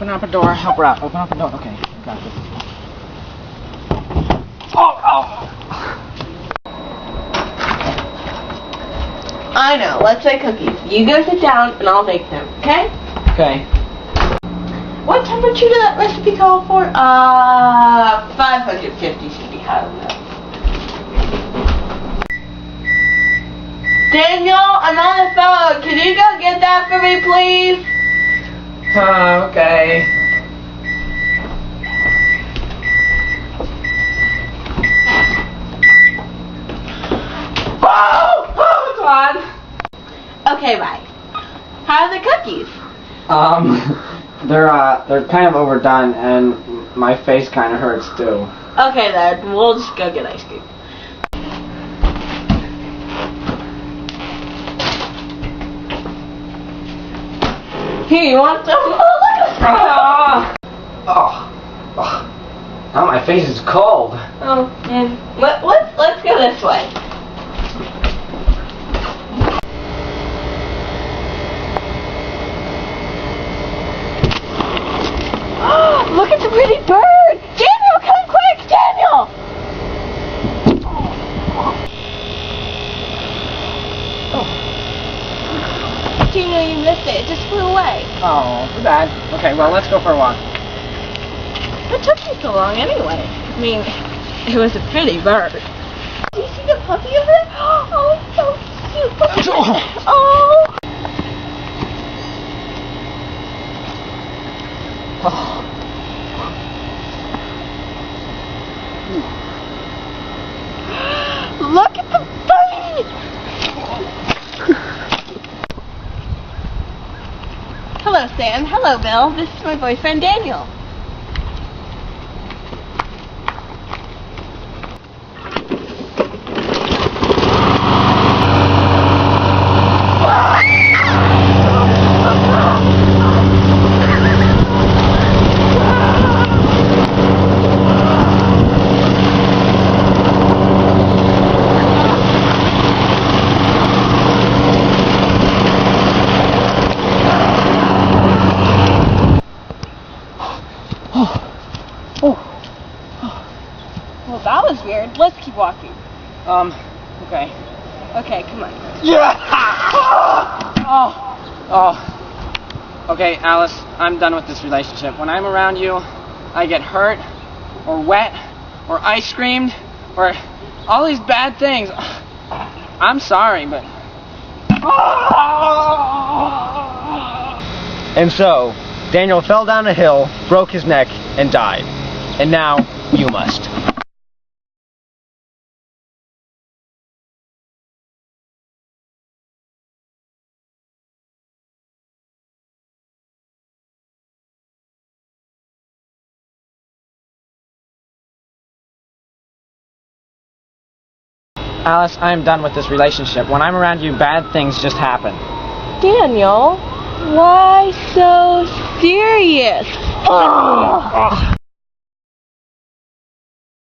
Open up a door. Help her out. Open up a door. Okay, got this. Oh! I know. Let's make cookies. You go sit down, and I'll bake them. Okay? Okay. What temperature did that recipe call for? 550 should be high enough. Daniel, I'm on the phone. Can you go get that for me, please? Okay. Okay, bye. How are the cookies? They're kind of overdone, and my face kind of hurts too. Okay then, we'll just go get ice cream. Here, you want some? Oh, look at Oh, now my face is cold. Oh, and let's go this way. Look at the pretty bird! Daniel, come quick! Daniel! Oh. Daniel, you missed it. It just flew away. Oh, too bad. Okay, well, let's go for a walk. What took you so long anyway? I mean, it was a pretty bird. Do you see the puppy over there? Oh, it's so cute. Oh. Look at the bunny! Hello, Sam. Hello, Bill. This is my boyfriend, Daniel. Well, that was weird. Let's keep walking. Okay. Okay, come on. Yeah! Oh. Okay, Alice, I'm done with this relationship. When I'm around you, I get hurt, or wet, or ice creamed, or all these bad things. I'm sorry, but... And so, Daniel fell down a hill, broke his neck, and died. And now, you must. Alice, I'm done with this relationship. When I'm around you, bad things just happen. Daniel, why so serious?